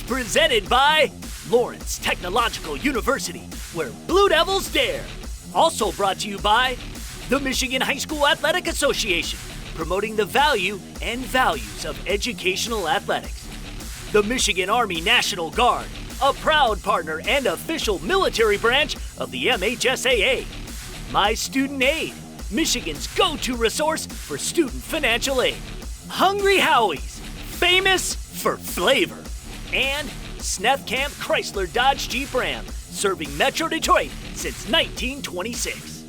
presented by Lawrence Technological University, where Blue Devils dare. Also brought to you by the Michigan High School Athletic Association, promoting the value and values of educational athletics. The Michigan Army National Guard, a proud partner and official military branch of the MHSAA. My Student Aid, Michigan's go-to resource for student financial aid. Hungry Howie's, famous for flavor. And Sneth Camp Chrysler Dodge Jeep Ram, serving Metro Detroit since 1926.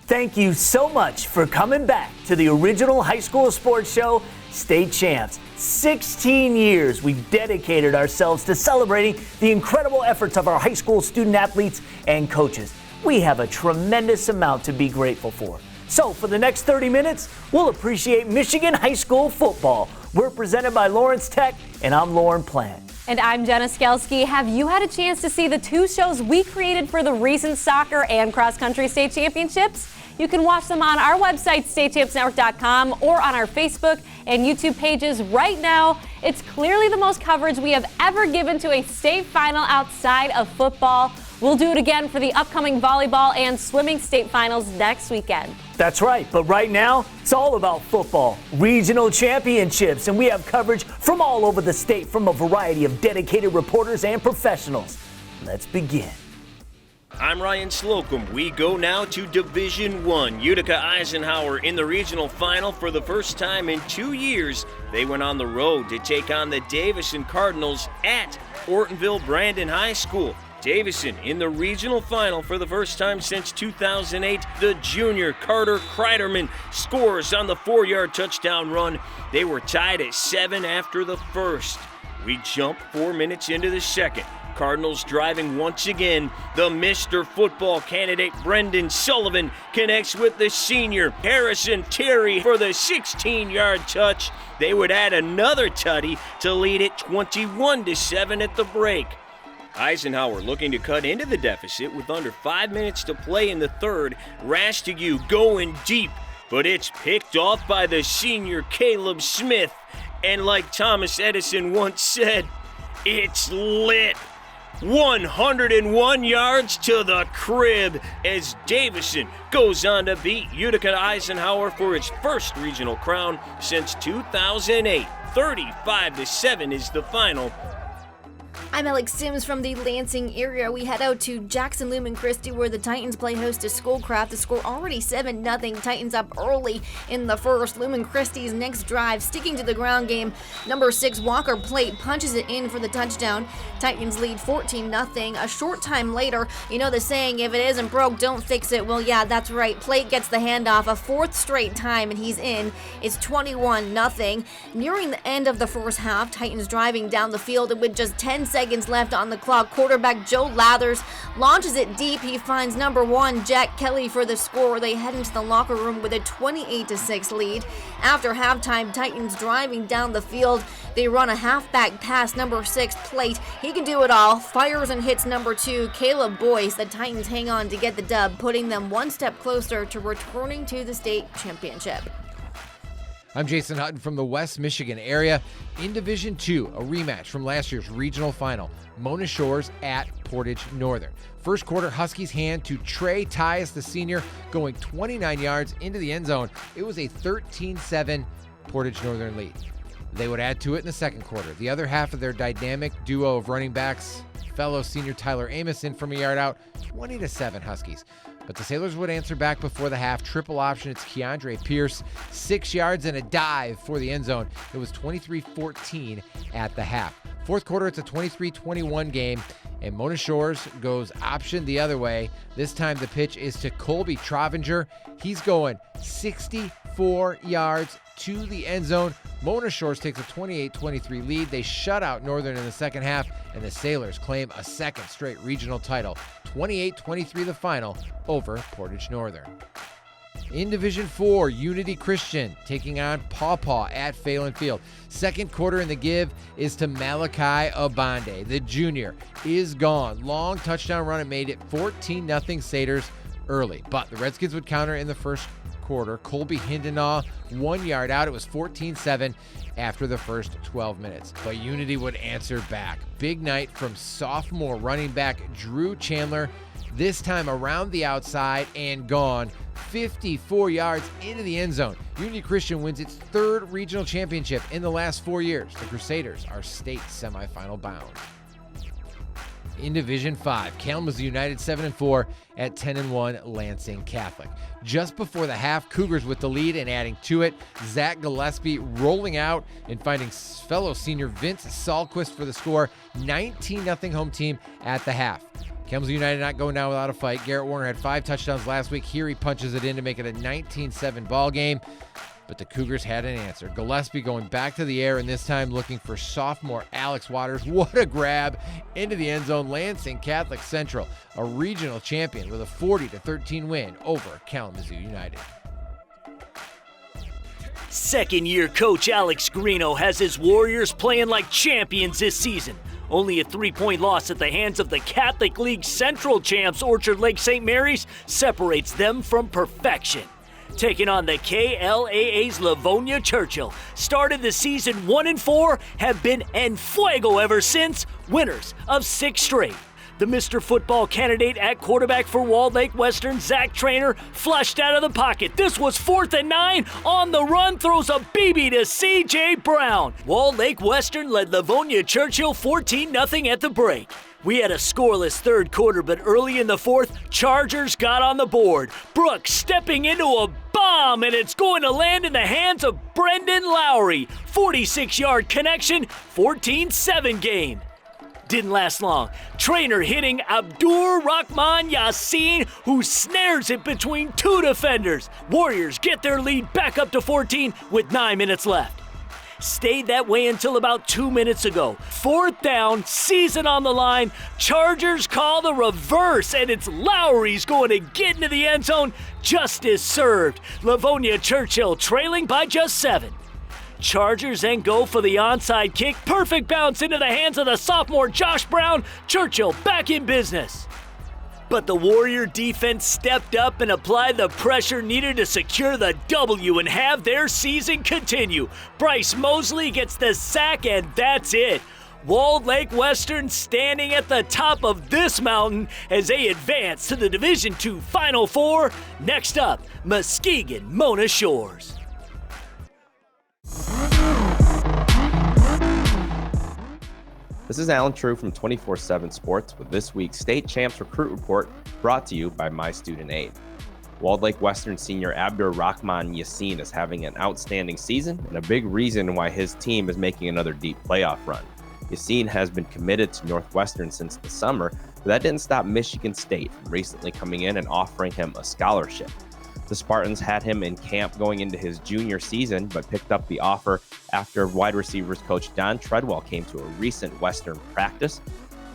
Thank you so much for coming back to the original high school sports show, State Champs. 16 years we've dedicated ourselves to celebrating the incredible efforts of our high school student athletes and coaches. We have a tremendous amount to be grateful for. So for the next 30 minutes, we'll appreciate Michigan high school football. We're presented by Lawrence Tech, and I'm Lauren Plant. And I'm Jenna Skelski. Have you had a chance to see the two shows we created for the recent soccer and cross-country state championships? You can watch them on our website, statechampsnetwork.com, or on our Facebook and YouTube pages right now. It's clearly the most coverage we have ever given to a state final outside of football. We'll do it again for the upcoming volleyball and swimming state finals next weekend. That's right, but right now, it's all about football, regional championships, and we have coverage from all over the state from a variety of dedicated reporters and professionals. Let's begin. I'm Ryan Slocum. We go now to Division I. Utica Eisenhower in the regional final for the first time in 2 years. They went on the road to take on the Davison Cardinals at Ortonville Brandon High School. Davison in the regional final for the first time since 2008. The junior Carter Kreiderman scores on the 4-yard touchdown run. They were tied at 7 after the first. We jump 4 minutes into the second. Cardinals driving once again. The Mr. Football candidate Brendan Sullivan connects with the senior Harrison Terry for the 16-yard touch. They would add another tutty to lead it 21-7 at the break. Eisenhower looking to cut into the deficit with under 5 minutes to play in the third. Rastigue going deep, but it's picked off by the senior Caleb Smith. And like Thomas Edison once said, it's lit. 101 yards to the crib as Davison goes on to beat Utica Eisenhower for its first regional crown since 2008. 35-7 is the final. I'm Alex Sims from the Lansing area. We head out to Jackson Lumen Christi where the Titans play host to Schoolcraft. The score already 7-0. Titans up early in the first. Lumen Christi's next drive, sticking to the ground game. Number 6, Walker Plate punches it in for the touchdown. Titans lead 14-0. A short time later, you know the saying, if it isn't broke, don't fix it. Well, yeah, that's right. Plate gets the handoff a fourth straight time, and he's in. It's 21-0. Nearing the end of the first half, Titans driving down the field, and with just 10 seconds left on the clock, quarterback Joe Lathers launches it deep. He finds number 1, Jack Kelly, for the score. They head into the locker room with a 28-6 lead. After halftime, Titans driving down the field. They run a halfback pass, number 6, Plate. He can do it all. Fires and hits number 2, Caleb Boyce. The Titans hang on to get the dub, putting them one step closer to returning to the state championship. I'm Jason Hutton from the West Michigan area. In Division II, a rematch from last year's regional final, Mona Shores at Portage Northern. First quarter, Huskies hand to Trey Tyus, the senior, going 29 yards into the end zone. It was a 13-7 Portage Northern lead. They would add to it in the second quarter. The other half of their dynamic duo of running backs, fellow senior Tyler Amos in from a yard out, 20-7 Huskies. But the Sailors would answer back before the half. Triple option, it's Keandre Pierce, 6 yards and a dive for the end zone. It was 23-14 at the half. Fourth quarter, it's a 23-21 game, and Mona Shores goes option the other way. This time the pitch is to Colby Trovinger. He's going 64 yards to the end zone. Mona Shores takes a 28-23 lead. They shut out Northern in the second half, and the Sailors claim a second straight regional title. 28-23 the final over Portage Northern. In Division 4, Unity Christian taking on Paw Paw at Phelan Field. Second quarter in the give is to Malachi Abande. The junior is gone. Long touchdown run. It made it 14-0 Satyrs early. But the Redskins would counter in the first quarter. Colby Hindenaw, 1 yard out. It was 14-7 after the first 12 minutes. But Unity would answer back. Big night from sophomore running back Drew Chandler, this time around the outside and gone 54 yards into the end zone. Unity Christian wins its third regional championship in the last 4 years. The Crusaders are state semifinal bound. In Division 5, Kalamazoo United 7-4 at 10-1 Lansing Catholic. Just before the half, Cougars with the lead and adding to it. Zach Gillespie rolling out and finding fellow senior Vince Salquist for the score. 19-0 home team at the half. Kalamazoo United not going down without a fight. Garrett Warner had 5 touchdowns last week. Here he punches it in to make it a 19-7 ball game. But the Cougars had an answer. Gillespie going back to the air, and this time looking for sophomore Alex Waters. What a grab into the end zone. Lansing Catholic Central, a regional champion with a 40-13 win over Kalamazoo United. Second-year coach Alex Greeno has his Warriors playing like champions this season. Only a 3-point loss at the hands of the Catholic League Central champs Orchard Lake St. Mary's separates them from perfection. Taking on the KLAA's Livonia Churchill. Started the season 1-4, have been en fuego ever since, winners of 6 straight. The Mr. Football candidate at quarterback for Walled Lake Western, Zach Trainer, flushed out of the pocket. This was 4th and 9. On the run, throws a BB to C.J. Brown. Walled Lake Western led Livonia Churchill 14-0 at the break. We had a scoreless third quarter, but early in the fourth, Chargers got on the board. Brooks stepping into a bomb, and it's going to land in the hands of Brendan Lowry. 46-yard connection, 14-7 game. Didn't last long. Trainer hitting Abdur Rahman Yassin, who snares it between 2 defenders. Warriors get their lead back up to 14 with 9 minutes left. Stayed that way until about 2 minutes ago. 4th down, season on the line. Chargers call the reverse, and it's Lowry's going to get into the end zone. Justice served. Livonia Churchill trailing by just 7. Chargers then go for the onside kick. Perfect bounce into the hands of the sophomore Josh Brown. Churchill back in business. But the Warrior defense stepped up and applied the pressure needed to secure the W and have their season continue. Bryce Mosley gets the sack, and that's it. Walled Lake Western standing at the top of this mountain as they advance to the Division II Final Four. Next up, Muskegon Mona Shores. This is Alan True from 24/7 Sports with this week's State Champs Recruit Report, brought to you by My Student Aid. Walled Lake Western senior Abdur Rahman Yassin is having an outstanding season and a big reason why his team is making another deep playoff run. Yassin has been committed to Northwestern since the summer, but that didn't stop Michigan State from recently coming in and offering him a scholarship. The Spartans had him in camp going into his junior season, but picked up the offer after wide receivers coach Don Treadwell came to a recent Western practice.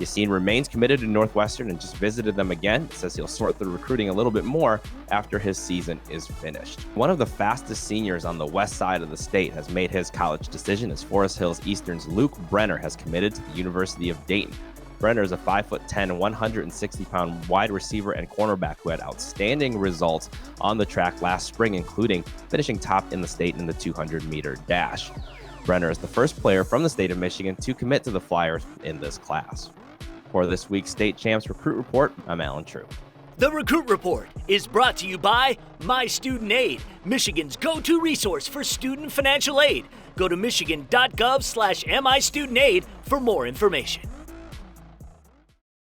Yassin remains committed to Northwestern and just visited them again. Says he'll sort through recruiting a little bit more after his season is finished. One of the fastest seniors on the west side of the state has made his college decision as Forest Hills Eastern's Luke Brenner has committed to the University of Dayton. Brenner is a 5'10", 160-pound wide receiver and cornerback who had outstanding results on the track last spring, including finishing top in the state in the 200-meter dash. Brenner is the first player from the state of Michigan to commit to the Flyers in this class. For this week's State Champs Recruit Report, I'm Alan True. The Recruit Report is brought to you by My Student Aid, Michigan's go-to resource for student financial aid. Go to michigan.gov/MIStudentAid for more information.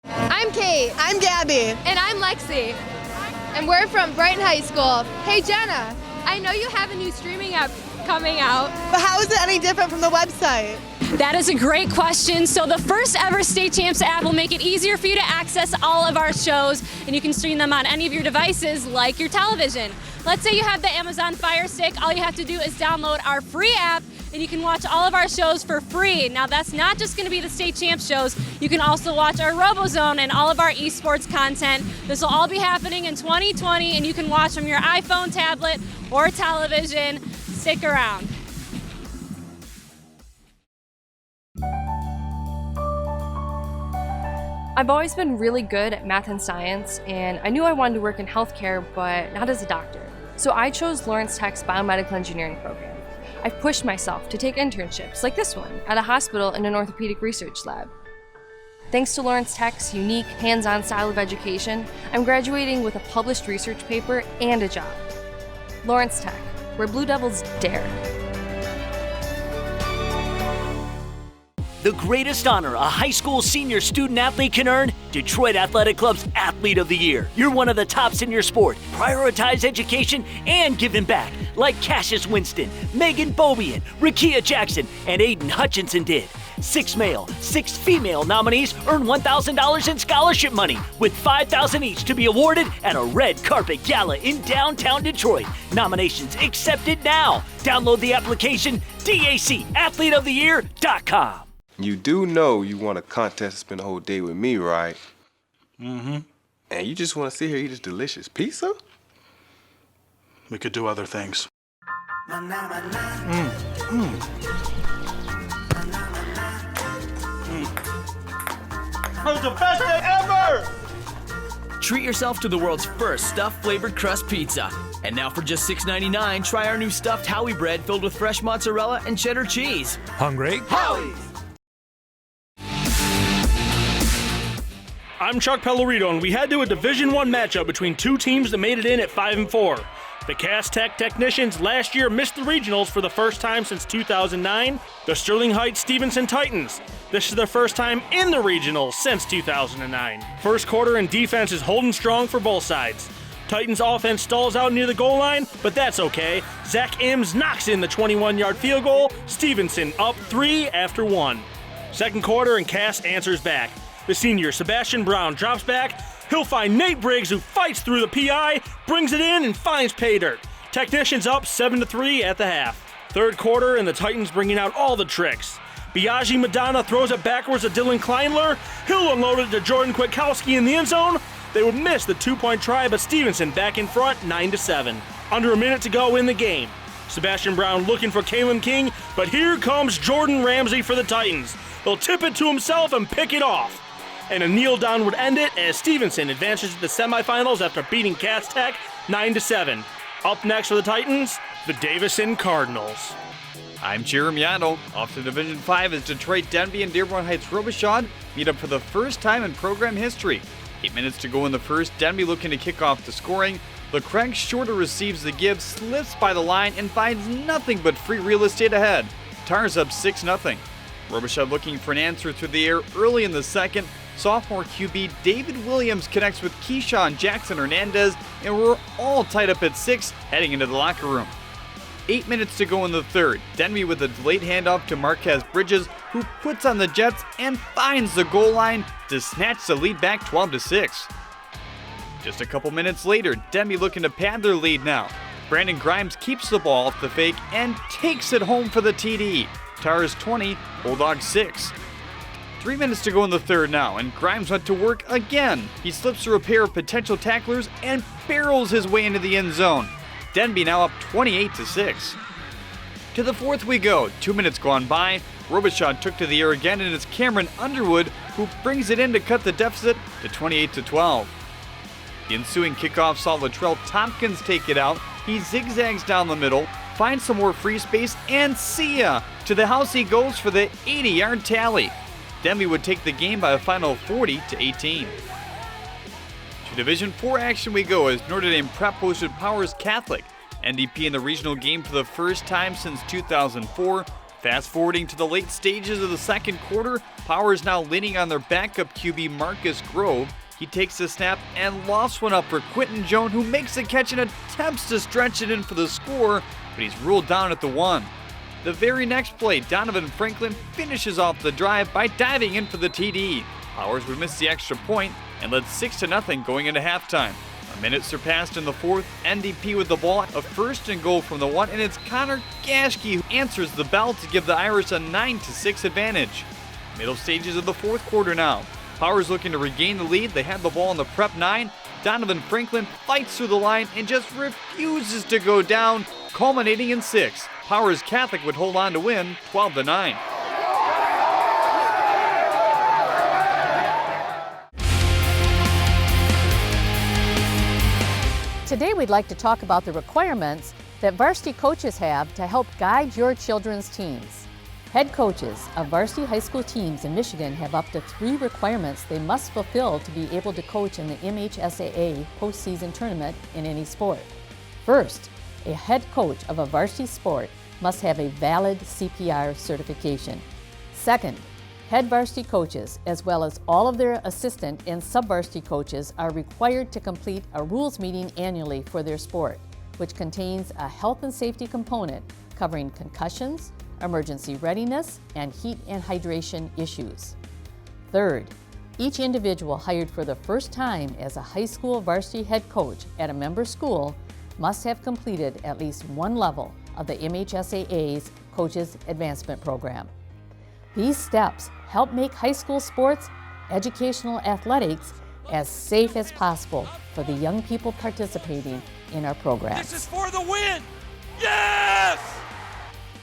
I'm Kate. I'm Gabby. And I'm Lexi. And we're from Brighton High School. Hey, Jenna, I know you have a new streaming app coming out. But how is it any different from the website? That is a great question. So the first ever State Champs app will make it easier for you to access all of our shows, and you can stream them on any of your devices like your television. Let's say you have the Amazon Fire Stick. All you have to do is download our free app, and you can watch all of our shows for free. Now, that's not just going to be the State Champs shows. You can also watch our RoboZone and all of our esports content. This will all be happening in 2020, and you can watch from your iPhone, tablet, or television. Stick around. I've always been really good at math and science, and I knew I wanted to work in healthcare, but not as a doctor. So I chose Lawrence Tech's biomedical engineering program. I've pushed myself to take internships like this one at a hospital in an orthopedic research lab. Thanks to Lawrence Tech's unique, hands-on style of education, I'm graduating with a published research paper and a job. Lawrence Tech, where Blue Devils dare. The greatest honor a high school senior student athlete can earn, Detroit Athletic Club's Athlete of the Year. You're one of the tops in your sport. Prioritize education and giving back, like Cassius Winston, Megan Bobian, Rakia Jackson, and Aiden Hutchinson did. 6 male, 6 female nominees earn $1,000 in scholarship money, with $5,000 each to be awarded at a red carpet gala in downtown Detroit. Nominations accepted now. Download the application, dacathleteoftheyear.com. You do know you want a contest to spend the whole day with me, right? Mm-hmm. And you just want to sit here and eat this delicious pizza? We could do other things. That was the best day ever! Treat yourself to the world's first stuffed flavored crust pizza. And now for just $6.99, try our new stuffed Howie bread filled with fresh mozzarella and cheddar cheese. Hungry? Howie's! I'm Chuck Pellerito, and we head to a Division I matchup between two teams that made it in at 5-4. The Cass Tech Technicians last year missed the regionals for the first time since 2009. The Sterling Heights Stevenson Titans. This is their first time in the regionals since 2009. First quarter and defense is holding strong for both sides. Titans offense stalls out near the goal line, but that's okay. Zach Imms knocks in the 21-yard field goal. Stevenson up 3 after 1. Second quarter and Cass answers back. The senior, Sebastian Brown, drops back. He'll find Nate Briggs, who fights through the PI, brings it in, and finds pay dirt. Technicians up 7-3 at the half. Third quarter, and the Titans bringing out all the tricks. Biaggi Madonna throws it backwards to Dylan Kleinler. He'll unload it to Jordan Kwiatkowski in the end zone. They would miss the two-point try, but Stevenson back in front, 9-7. Under a minute to go in the game. Sebastian Brown looking for Kalen King, but here comes Jordan Ramsey for the Titans. He'll tip it to himself and pick it off. And a kneel down would end it as Stevenson advances to the semifinals after beating Cass Tech 9-7. Up next for the Titans, the Davison Cardinals. I'm Jeremy Otto. Off to Division 5 as Detroit Denby and Dearborn Heights Robichaud meet up for the first time in program history. 8 minutes to go in the first, Denby looking to kick off the scoring. Craig Shorter receives the give, slips by the line, and finds nothing but free real estate ahead. Tars up 6-0. Robichaud looking for an answer through the air early in the second. Sophomore QB David Williams connects with Keyshawn Jackson Hernandez, and we're all tied up at 6 heading into the locker room. 8 minutes to go in the third. Denby with a delayed handoff to Marquez Bridges, who puts on the Jets and finds the goal line to snatch the lead back 12-6. Just a couple minutes later, Denby looking to pad their lead now. Brandon Grimes keeps the ball off the fake and takes it home for the TD. Tars 20, Bulldogs 6. 3 minutes to go in the third now, and Grimes went to work again. He slips through a pair of potential tacklers and barrels his way into the end zone. Denby now up 28-6. To the fourth we go. 2 minutes gone by. Robichaud took to the air again, and it's Cameron Underwood who brings it in to cut the deficit to 28-12. The ensuing kickoff saw Latrell Tompkins take it out. He zigzags down the middle, finds some more free space, and see ya! To the house he goes for the 80-yard tally. Denby would take the game by a final 40-18. To Division 4 action we go as Notre Dame Prep hosted Powers Catholic. NDP in the regional game for the first time since 2004. Fast forwarding to the late stages of the second quarter, Powers now leaning on their backup QB Marcus Grove. He takes the snap and lofts one up for Quentin Jones, who makes the catch and attempts to stretch it in for the score, but he's ruled down at the 1. The very next play, Donovan Franklin finishes off the drive by diving in for the TD. Powers would miss the extra point and led 6-0 going into halftime. A minute surpassed in the fourth, NDP with the ball, a first and goal from the 1, and it's Connor Gashke who answers the bell to give the Irish a 9-6 advantage. Middle stages of the fourth quarter now. Powers looking to regain the lead. They had the ball in the prep 9. Donovan Franklin fights through the line and just refuses to go down, culminating in 6. Powers Catholic would hold on to win 12-9. Today we'd like to talk about the requirements that varsity coaches have to help guide your children's teams. Head coaches of varsity high school teams in Michigan have up to 3 requirements they must fulfill to be able to coach in the MHSAA postseason tournament in any sport. First, a head coach of a varsity sport must have a valid CPR certification. Second, head varsity coaches, as well as all of their assistant and sub-varsity coaches, are required to complete a rules meeting annually for their sport, which contains a health and safety component covering concussions, emergency readiness, and heat and hydration issues. Third, each individual hired for the first time as a high school varsity head coach at a member school must have completed at least one level of the MHSAA's Coaches Advancement Program. These steps help make high school sports, educational athletics, as safe as possible for the young people participating in our programs. This is for the win! Yes!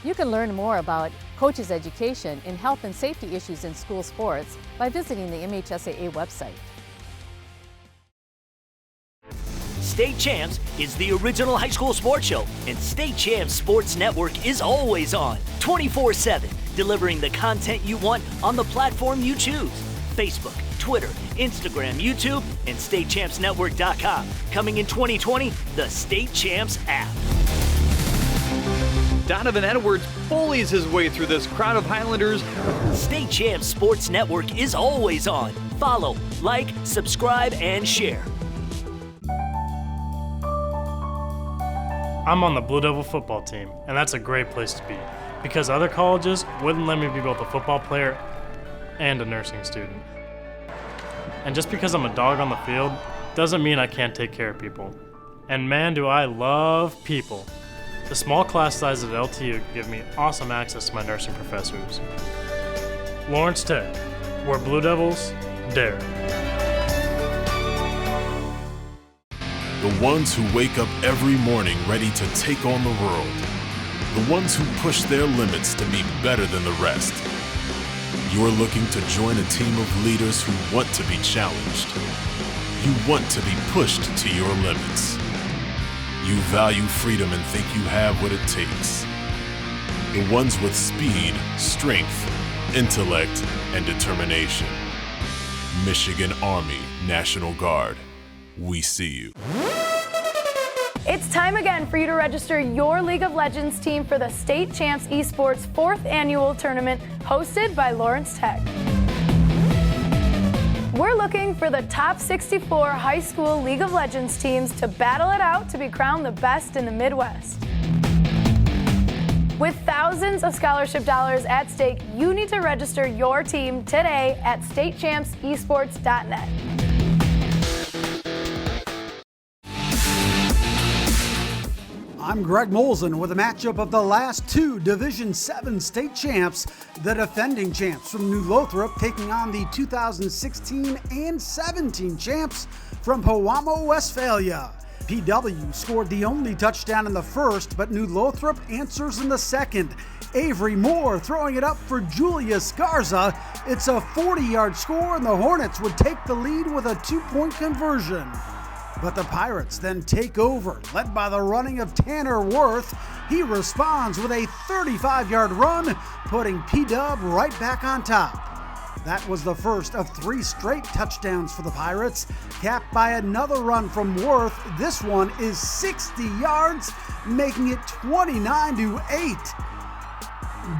You can learn more about coaches' education and health and safety issues in school sports by visiting the MHSAA website. State Champs is the original high school sports show, and State Champs Sports Network is always on, 24/7, delivering the content you want on the platform you choose. Facebook, Twitter, Instagram, YouTube, and StateChampsNetwork.com. Coming in 2020, the State Champs app. Donovan Edwards bullies his way through this crowd of Highlanders. State Champs Sports Network is always on. Follow, like, subscribe, and share. I'm on the Blue Devil football team, and that's a great place to be because other colleges wouldn't let me be both a football player and a nursing student. And just because I'm a dog on the field doesn't mean I can't take care of people. And man, do I love people. The small class size at LTU give me awesome access to my nursing professors. Lawrence Tech, where Blue Devils dare. The ones who wake up every morning ready to take on the world. The ones who push their limits to be better than the rest. You're looking to join a team of leaders who want to be challenged. You want to be pushed to your limits. You value freedom and think you have what it takes. The ones with speed, strength, intellect, and determination. Michigan Army National Guard. We see you. It's time again for you to register your League of Legends team for the State Champs Esports 4th Annual Tournament hosted by Lawrence Tech. We're looking for the top 64 high school League of Legends teams to battle it out to be crowned the best in the Midwest. With thousands of scholarship dollars at stake, you need to register your team today at statechampsesports.net. I'm Greg Molson with a matchup of the last 2 Division 7 state champs, the defending champs from New Lothrop taking on the 2016 and 17 champs from Pewamo, Westphalia. PW scored the only touchdown in the first, but New Lothrop answers in the second. Avery Moore throwing it up for Julius Garza. It's a 40-yard score, and the Hornets would take the lead with a 2-point conversion. But the Pirates then take over, led by the running of Tanner Worth. He responds with a 35-yard run, putting P-Dub right back on top. That was the first of 3 straight touchdowns for the Pirates, capped by another run from Worth. This one is 60 yards, making it 29-8.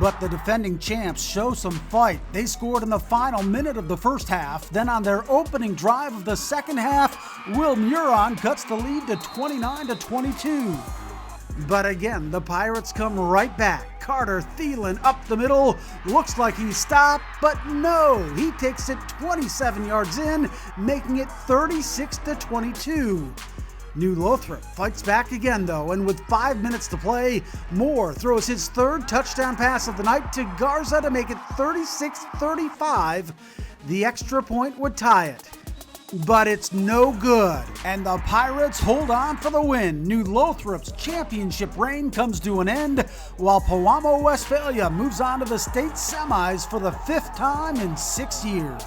But the defending champs show some fight. They scored in the final minute of the first half. Then on their opening drive of the second half, Will Muron cuts the lead to 29-22. But again, the Pirates come right back. Carter Thielen up the middle. Looks like he stopped, but no. He takes it 27 yards in, making it 36-22. New Lothrop fights back again, though, and with 5 minutes to play, Moore throws his 3rd touchdown pass of the night to Garza to make it 36-35. The extra point would tie it. But it's no good, and the Pirates hold on for the win. New Lothrop's championship reign comes to an end, while Pewamo, Westphalia moves on to the state semis for the 5th time in 6 years.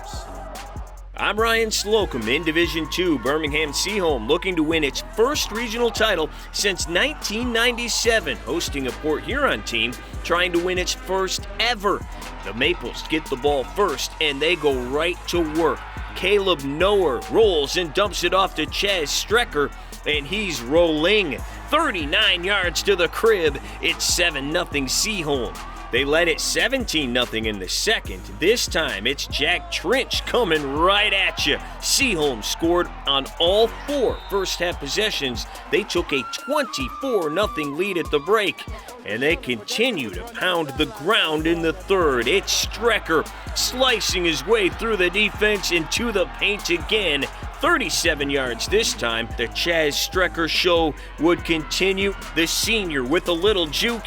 I'm Ryan Slocum in Division II. Birmingham Seaholm looking to win its first regional title since 1997, hosting a Port Huron team trying to win its first ever. The Maples get the ball first, and they go right to work. Caleb Noer rolls and dumps it off to Chaz Strecker, and he's rolling. 39 yards to the crib. It's 7-0 Seaholm. They led it 17-0 in the second. This time, it's Jack Trinch coming right at you. Seaholm scored on all 4 first-half possessions. They took a 24-0 lead at the break, and they continue to pound the ground in the third. It's Strecker slicing his way through the defense into the paint again. 37 yards this time. The Chaz Strecker show would continue. The senior with a little juke.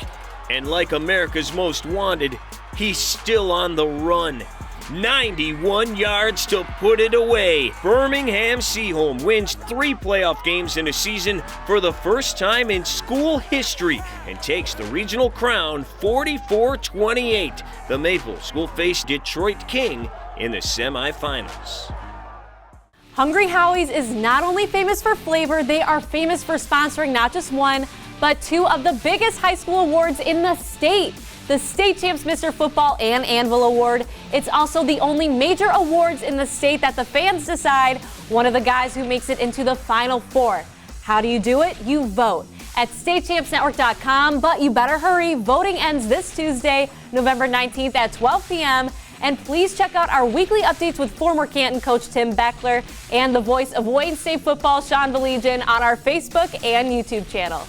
And like America's Most Wanted, he's still on the run. 91 yards to put it away. Birmingham Seaholm wins 3 playoff games in a season for the first time in school history and takes the regional crown 44-28. The Maples will face Detroit King in the semifinals. Hungry Howie's is not only famous for flavor, they are famous for sponsoring not just one, but 2 of the biggest high school awards in the state. The State Champs Mr. Football and Anvil Award. It's also the only major awards in the state that the fans decide one of the guys who makes it into the Final Four. How do you do it? You vote at statechampsnetwork.com, but you better hurry. Voting ends this Tuesday, November 19th at 12 p.m. And please check out our weekly updates with former Canton coach Tim Beckler and the voice of Wayne State football, Sean Valigian, on our Facebook and YouTube channel.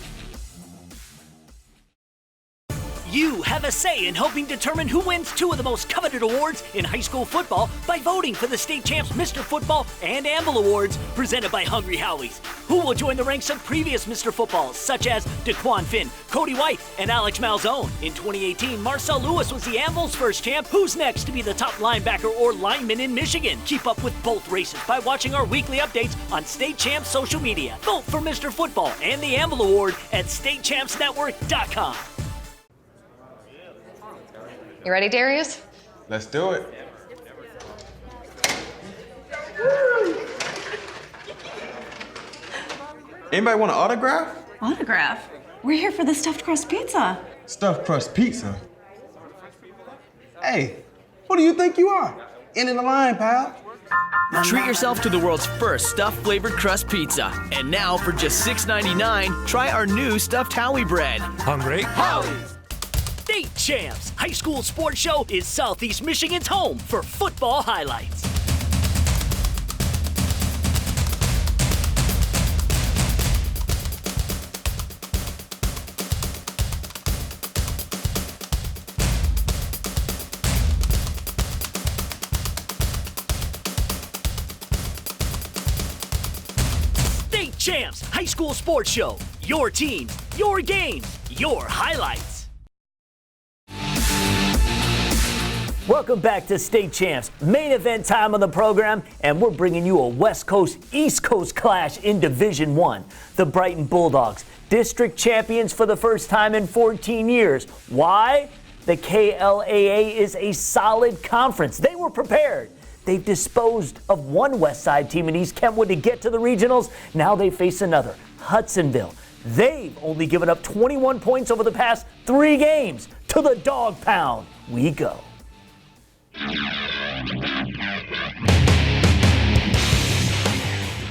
You have a say in helping determine who wins 2 of the most coveted awards in high school football by voting for the State Champs Mr. Football and Anvil Awards presented by Hungry Howie's. Who will join the ranks of previous Mr. Footballs such as DeQuan Finn, Cody White, and Alex Malzone? In 2018, Marcel Lewis was the Anvil's first champ. Who's next to be the top linebacker or lineman in Michigan? Keep up with both races by watching our weekly updates on State Champs social media. Vote for Mr. Football and the Anvil Award at statechampsnetwork.com. You ready, Darius? Let's do it. Anybody want an autograph? Autograph? We're here for the stuffed crust pizza. Stuffed crust pizza? Hey, who do you think you are? End of the line, pal. Treat yourself to the world's first stuffed flavored crust pizza. And now, for just $6.99, try our new stuffed Howie bread. Hungry? Howie's! State Champs High School Sports Show is Southeast Michigan's home for football highlights. State Champs High School Sports Show. Your teams, your games, your highlights. Welcome back to State Champs. Main event time on the program, and we're bringing you a West Coast, East Coast clash in Division I. The Brighton Bulldogs, district champions for the first time in 14 years. Why? The KLAA is a solid conference. They were prepared. They've disposed of one West Side team in East Kentwood to get to the regionals. Now they face another, Hudsonville. They've only given up 21 points over the past 3 games. To the dog pound we go.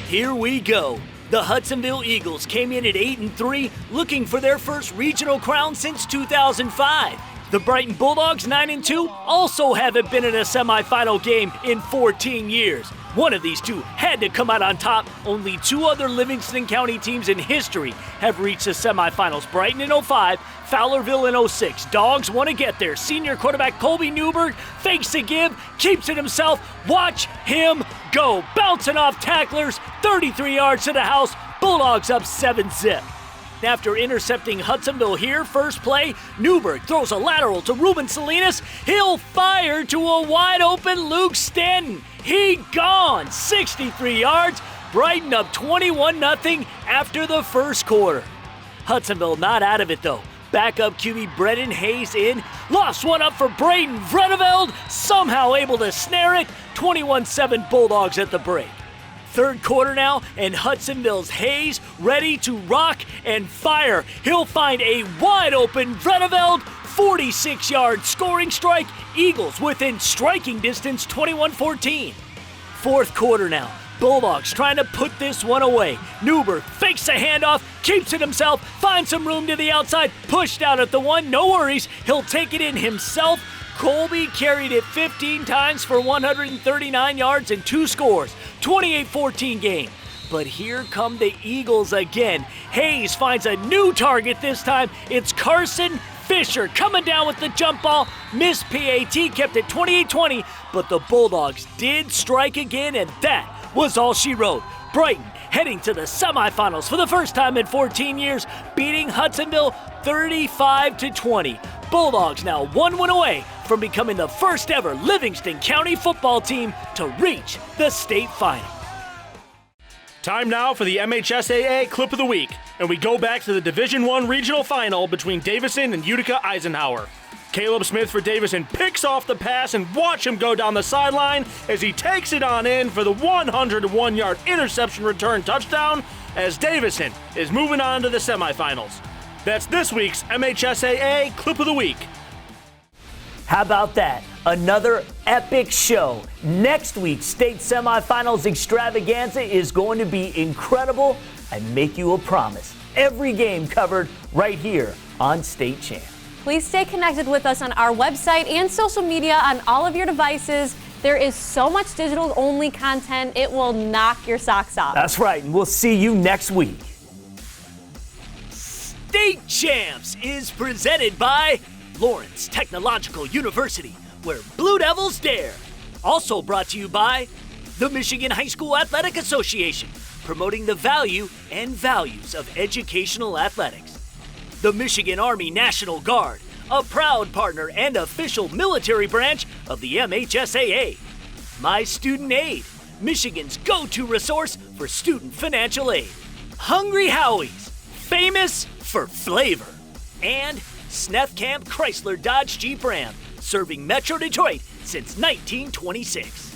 Here we go. The Hudsonville Eagles came in at 8-3, looking for their first regional crown since 2005. The Brighton Bulldogs, 9-2, also haven't been in a semifinal game in 14 years. One of these two had to come out on top. Only 2 other Livingston County teams in history have reached the semifinals. Brighton in 05, Fowlerville in 06. Dogs want to get there. Senior quarterback Colby Newberg fakes the give, keeps it himself. Watch him go. Bouncing off tacklers, 33 yards to the house. Bulldogs up 7-0. After intercepting Hudsonville here, first play, Newberg throws a lateral to Ruben Salinas. He'll fire to a wide-open Luke Stanton. He gone, 63 yards. Brighton up 21-0 after the first quarter. Hudsonville not out of it, though. Backup QB Brennan Hayes in. Lost one up for Braden Vredeveld. Somehow able to snare it. 21-7 Bulldogs at the break. Third quarter now, and Hudsonville's Hayes ready to rock and fire. He'll find a wide open Vredeveld. 46-yard scoring strike. Eagles within striking distance, 21-14. Fourth quarter now. Bulldogs trying to put this one away. Newberg fakes a handoff, keeps it himself, finds some room to the outside, pushed out at the one, no worries, he'll take it in himself. Colby carried it 15 times for 139 yards and 2 scores. 28-14 game. But here come the Eagles again. Hayes finds a new target this time. It's Carson Fisher coming down with the jump ball. Missed PAT, kept it 28-20, but the Bulldogs did strike again, and that was all she wrote. Brighton heading to the semifinals for the first time in 14 years, beating Hudsonville 35-20. Bulldogs now 1 win away from becoming the first ever Livingston County football team to reach the state final. Time now for the MHSAA Clip of the Week, and we go back to the Division I regional final between Davison and Utica Eisenhower. Caleb Smith for Davison picks off the pass, and watch him go down the sideline as he takes it on in for the 101-yard interception return touchdown as Davison is moving on to the semifinals. That's this week's MHSAA Clip of the Week. How about that? Another epic show. Next week's state semifinals extravaganza is going to be incredible. I make you a promise. Every game covered right here on State Champ. Please stay connected with us on our website and social media on all of your devices. There is so much digital-only content, it will knock your socks off. That's right, and we'll see you next week. State Champs is presented by Lawrence Technological University, where Blue Devils dare. Also brought to you by the Michigan High School Athletic Association, promoting the value and values of educational athletics. The Michigan Army National Guard, a proud partner and official military branch of the MHSAA. My Student Aid, Michigan's go-to resource for student financial aid. Hungry Howie's, famous for flavor. And Snethkamp Chrysler Dodge Jeep Ram, serving Metro Detroit since 1926.